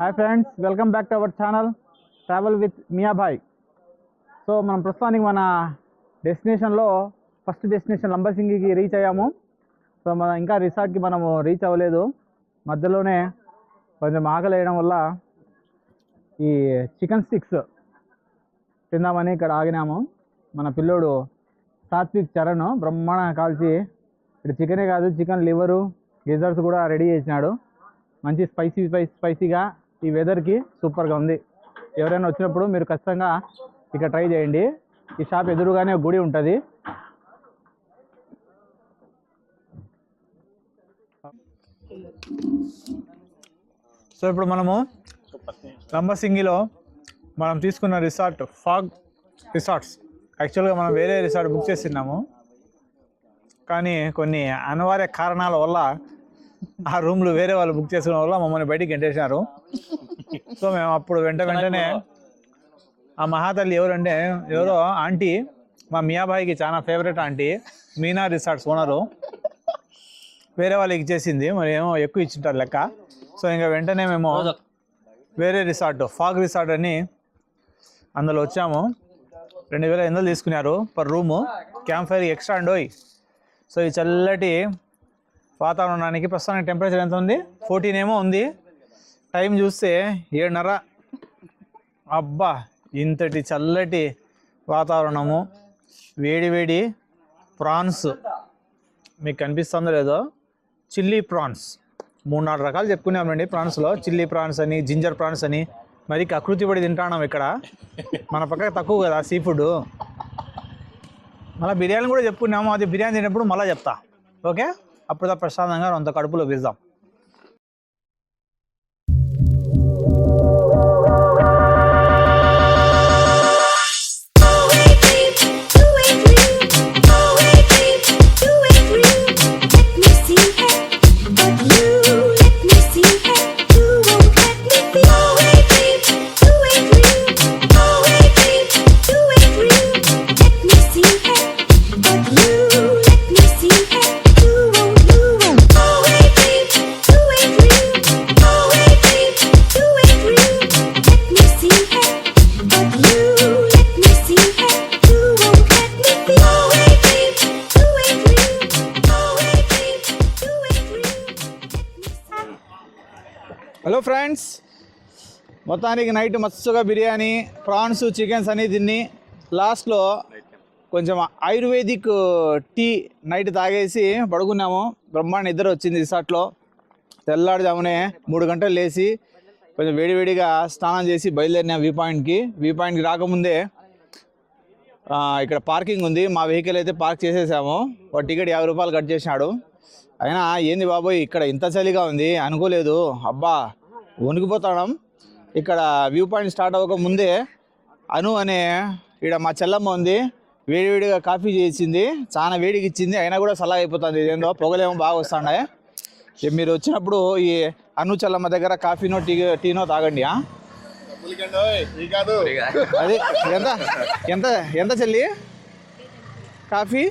Hi friends, welcome back to our channel travel with Miya Bhai. So మనం ప్రస్తుతానికి మన డెస్టినేషన్లో ఫస్ట్ డెస్టినేషన్ లంబసింగికి రీచ్ అయ్యాము. సో మనం ఇంకా రిసార్ట్కి మనము రీచ్ అవ్వలేదు. మధ్యలోనే కొంచెం ఆకలి వేయడం వల్ల ఈ చికెన్ స్టిక్స్ తిందామని ఇక్కడ ఆగినాము. మన పిల్లోడు సాత్విక్ చరణ్ బ్రహ్మాండంగా కాల్చి ఇక్కడ చికెనే కాదు, చికెన్ లివరు గిజర్స్ కూడా రెడీ చేసినాడు. మంచి స్పైసీగా ఈ వెదర్కి సూపర్గా ఉంది. ఎవరైనా వచ్చినప్పుడు మీరు ఖచ్చితంగా ఇక్కడ ట్రై చేయండి. ఈ షాప్ ఎదురుగానే గుడి ఉంటుంది. సో ఇప్పుడు మనము లంబసింగిలో మనం తీసుకున్న రిసార్ట్ ఫాగ్ రిసార్ట్స్. యాక్చువల్గా మనం వేరే రిసార్ట్ బుక్ చేస్తున్నాము, కానీ కొన్ని అనివార్య కారణాల వల్ల ఆ రూమ్లు వేరే వాళ్ళు బుక్ చేసుకోవడం వల్ల మమ్మల్ని బయటికి గెంటేసినారు. సో మేము అప్పుడు వెంటనే ఆ మహాతల్లి ఎవరో ఆంటీ, మా మియాబాయికి చాలా favourite aunty, Meena resorts owner, వేరే వాళ్ళకి ఇచ్చేసింది. మరి ఏమో ఎక్కువ ఇచ్చింటారు లెక్క. సో ఇంకా వెంటనే మేము వేరే రిసార్ట్ ఫాగ్ రిసార్ట్ అని అందులో వచ్చాము. 2,800 తీసుకున్నారు per room. Camp fire extra అండోయ్. సో ఈ చల్లటి వాతావరణానికి ప్రస్తుతానికి టెంపరేచర్ ఎంత ఉంది? 14 ఏమో ఉంది. టైం చూస్తే 7:30. అబ్బా, ఇంతటి చల్లటి వాతావరణము, వేడి ప్రాన్స్ మీకు కనిపిస్తుందో లేదో, చిల్లీ ప్రాన్స్ 3-4 రకాలు చెప్పుకున్నామండి ప్రాన్స్లో. చిల్లీ ప్రాన్స్ అని, జింజర్ ప్రాన్స్ అని, మరి అకృతి పడి తింటున్నాం ఇక్కడ. మన పక్కన తక్కువ కదా సీ ఫుడ్. మళ్ళీ బిర్యానీ కూడా చెప్పుకున్నాము. అది బిర్యానీ తినేప్పుడు మళ్ళీ చెప్తా, ఓకే? అప్పుడు ప్రశాంతంగా అంత కడుపులో వేద్దాం. హలో ఫ్రెండ్స్, మొత్తానికి నైట్ మస్తుగా బిర్యానీ, ప్రాన్స్, చికెన్స్ అని తిని లాస్ట్లో కొంచెం ఆయుర్వేదిక్ టీ నైట్ తాగేసి పడుకున్నాము. బ్రహ్మాండ నిద్ర వచ్చింది రిసార్ట్లో. తెల్లారుజామునే 3 గంటలు లేచి కొంచెం వేడిగా స్నానం చేసి బయలుదేరినాం వ్యూ పాయింట్కి రాకముందే ఇక్కడ పార్కింగ్ ఉంది. మా వెహికల్ అయితే పార్క్ చేసేసాము. ఒక టికెట్ 50 రూపాయలు కట్ చేసినాడు. అయినా ఏంది బాబోయ్ ఇక్కడ ఇంత చలిగా ఉంది అనుకోలేదు. అబ్బా వణికిపోతాం. ఇక్కడ వ్యూ పాయింట్ స్టార్ట్ అవ్వక ముందే అను అనే ఇక్కడ మా చెల్లమ్మ ఉంది, వేడిగా కాఫీ చేసింది. చాలా వేడికి ఇచ్చింది, అయినా కూడా చల్లగా అయిపోతుంది. ఇదేందో పొగలేమో బాగా వస్తున్నాయి. మీరు వచ్చినప్పుడు ఈ అను చెల్లమ్మ దగ్గర కాఫీనో టీనో తాగండి. అది ఎంత చెల్లి coffee?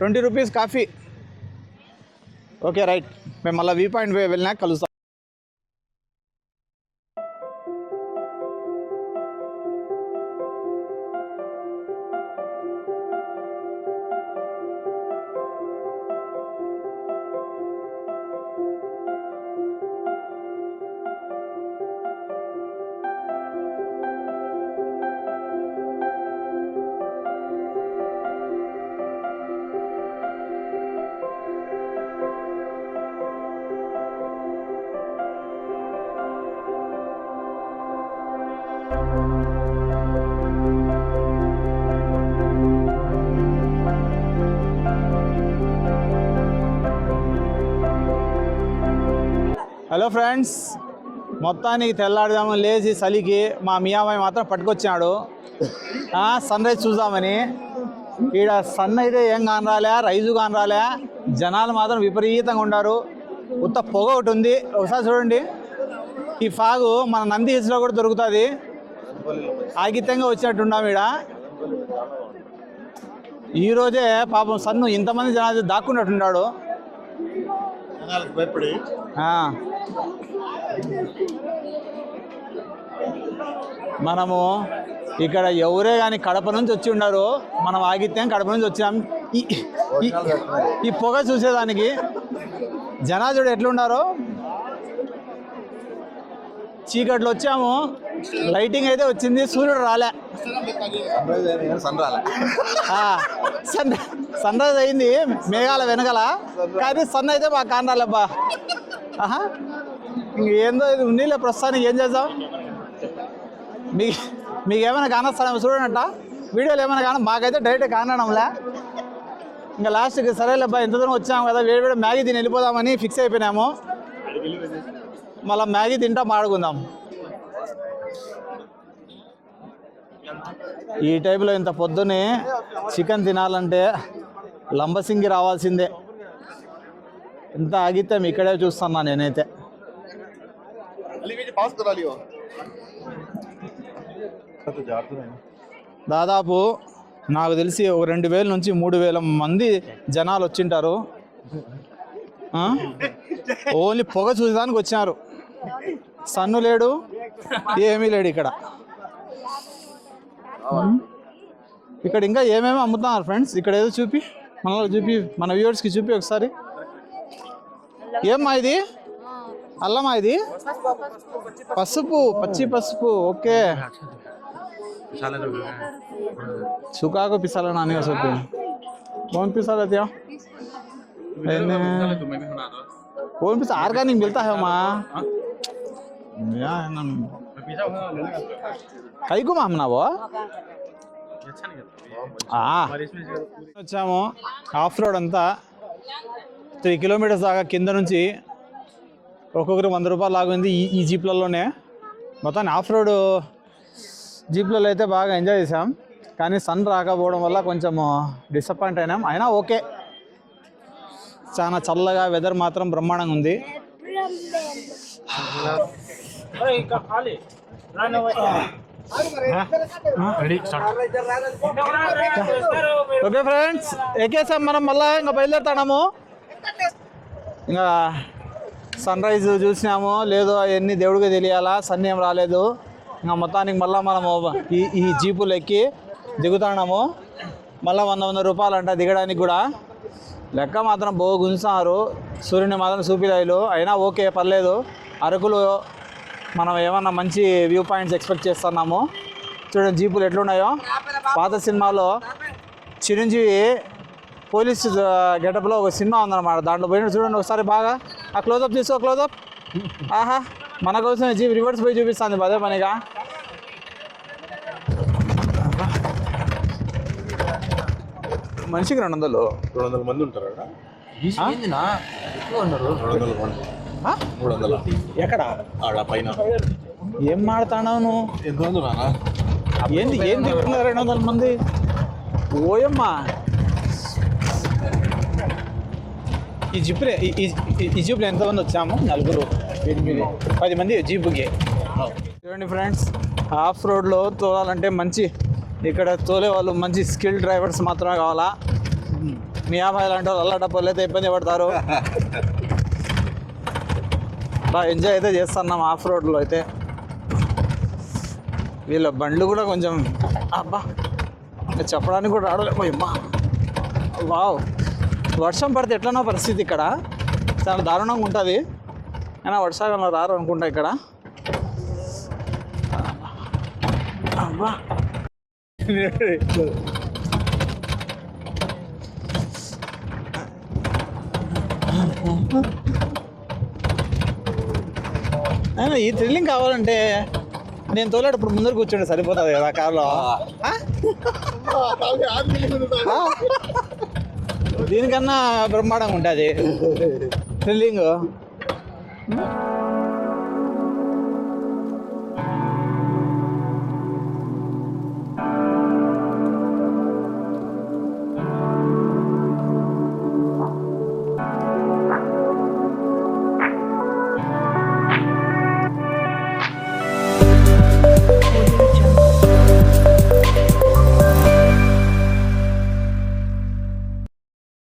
20 rupees coffee. Okay right, మేము మళ్ళీ వ్యూ పాయింట్ వెళ్ళినాక కలుస్తాం. హలో ఫ్రెండ్స్, మొత్తానికి తెల్లారుదాము లేచి చలికి మా మియాబాయ్ మాత్రం పట్టుకొచ్చాడు సన్ రైజ్ చూద్దామని. ఈడ సన్ అయితే ఏం కానరాలే, రైజు కానరాలే. జనాలు మాత్రం విపరీతంగా ఉన్నారు. ఉత్త పొగ ఒకటి ఉంది. ఒకసారి చూడండి, ఈ ఫాగు మన నంది హిల్స్లో కూడా దొరుకుతుంది. ఆగిత్యంగా వచ్చినట్టున్నాం ఈడ. ఈరోజే పాపం సన్ను ఇంతమంది జనాలు దాక్కున్నట్టున్నాడు. మనము ఇక్కడ ఎవరే కానీ కడప నుంచి వచ్చి ఉన్నారు, మనం ఆగిత్యం కడప నుంచి వచ్చాం. ఈ పొగ చూసేదానికి జనాజుడు ఎట్లున్నారో. చీకట్లో వచ్చాము, లైటింగ్ అయితే వచ్చింది, సూర్యుడు రాలే. సన్ రైజ్ అయింది మేఘాల వెనకాల, కానీ సన్ అయితే బాగా కానరాలేబ్బా. ఇంకేందో ఇది ఉన్నీలే ప్రస్తుతానికి, ఏం చేద్దాం. మీకు ఏమైనా కానొస్తానేమో చూడనట్ట వీడియోలు ఏమైనా కానీ, మాకైతే డైరెక్ట్ కానడంలే. ఇంకా లాస్ట్కి సరేలేబ్బా ఇంత దూరం వచ్చాము కదా, వేడి మ్యాగీ తిని వెళ్ళిపోదామని ఫిక్స్ అయిపోయినాము. మళ్ళీ మ్యాగీ తింటా మాడుకుందాం. ఈ టైంలో ఇంత పొద్దునే చికెన్ తినాలంటే లంబసింగి రావాల్సిందే. ఎంత ఆగితే ఇక్కడే చూస్తున్నా నేనైతే. దాదాపు నాకు తెలిసి ఒక 2000 నుంచి 3000 మంది జనాలు వచ్చింటారు. ఓన్లీ పొగ చూసేదానికి వచ్చినారు. సన్ను లేడు, ఏమీ లేడు ఇక్కడ. ఇక్కడ ఇంకా ఏమేమి అమ్ముతున్నారు ఫ్రెండ్స్, ఇక్కడ ఏదో చూపి మన వ్యూవర్స్కి చూపి ఒకసారి. ఏమ్మా ఇది? అల్లమా ఇది? పసుపు, పచ్చి పసుపు. ఓకే, సుకాకు పిసాలా నాని का सब कौन पिसा लेते हो? कौन पिसा ऑर्गेनिक मिलता है माँ? कई को मामना वो వచ్చాము. ఆఫ్ రోడ్ అంతా 3 కిలోమీటర్స్ దాకా కింద నుంచి ఒక్కొక్కరు 100 రూపాయలు లాగింది ఈ జీప్లలోనే. మొత్తాన్ని ఆఫ్ రోడ్ జీప్లలో అయితే బాగా ఎంజాయ్ చేసాం, కానీ సన్ రాకపోవడం వల్ల కొంచెం డిసప్పాయింట్ అయినాం. అయినా ఓకే, చాలా చల్లగా, వెదర్ మాత్రం బ్రహ్మాండంగా ఉంది. ఓకే ఫ్రెండ్స్, ఎక్కేసాం మనం. మళ్ళీ ఇంకా బయలుదేరుతాము. ఇంకా సన్ రైజ్ చూసినాము లేదో అవన్నీ దేవుడికి తెలియాలా, సన్ ఏం రాలేదు. ఇంకా మొత్తానికి మళ్ళీ మనము ఈ జీపులు ఎక్కి దిగుతున్నాము. మళ్ళీ 100 రూపాయలు అంట దిగడానికి కూడా. లెక్క మాత్రం బో గుంజుతున్నారు, సూర్యుని మాత్రం చూపిరాయిలు. అయినా ఓకే, పర్లేదు. అరకులో మనం ఏమన్నా మంచి వ్యూ పాయింట్స్ ఎక్స్పెక్ట్ చేస్తున్నాము. చూడండి జీపులు ఎట్లున్నాయో. పాత సినిమాలో చిరంజీవి పోలీస్ గెటప్లో ఒక సినిమా ఉందన్నమాట, దాంట్లో పోయినట్టు చూడండి ఒకసారి బాగా. ఆ క్లోజప్ తీసుకో, క్లోజప్. ఆహా, మన కోసం జీప్ రివర్స్ పోయి చూపిస్తుంది అదే పనిగా. మనిషికి 200 మంది ఉంటారు. ఎక్కడ పైన ఏం మాడుతున్నావు నువ్వు? ఏంది ఏం తింటున్నారు 200 మంది? ఓయమ్మా, ఈ జీపులో ఎంతమంది వచ్చాము? 4, 8, 10 మంది జీపుకి. చూడండి ఫ్రెండ్స్, ఆఫ్ రోడ్లో తోలాలంటే మంచి, ఇక్కడ తోలే వాళ్ళు మంచి స్కిల్ డ్రైవర్స్ మాత్రమే కావాలా. మియాబాయ్ లాంటి వాళ్ళు అల్లాటప్పుడు అయితే ఇబ్బంది పడతారు. బాగా ఎంజాయ్ అయితే చేస్తున్నాం ఆఫ్ రోడ్లో అయితే. వీళ్ళ బండ్లు కూడా కొంచెం అబ్బా చెప్పడానికి కూడా రావలేమ్మా. వావ్, వర్షం పడితే ఎట్లనో పరిస్థితి ఇక్కడ, చాలా దారుణంగా ఉంటుంది. అయినా వర్షాకాలంలో రారు అనుకుంటా ఇక్కడ. అబ్బా అయినా ఈ థ్రిల్లింగ్ కావాలంటే నేను తోలేటప్పుడు ముందర కూర్చోండి సరిపోతుంది కదా కార్లో. దీనికన్నా బ్రహ్మాండంగా ఉంటుంది థ్రిల్లింగ్.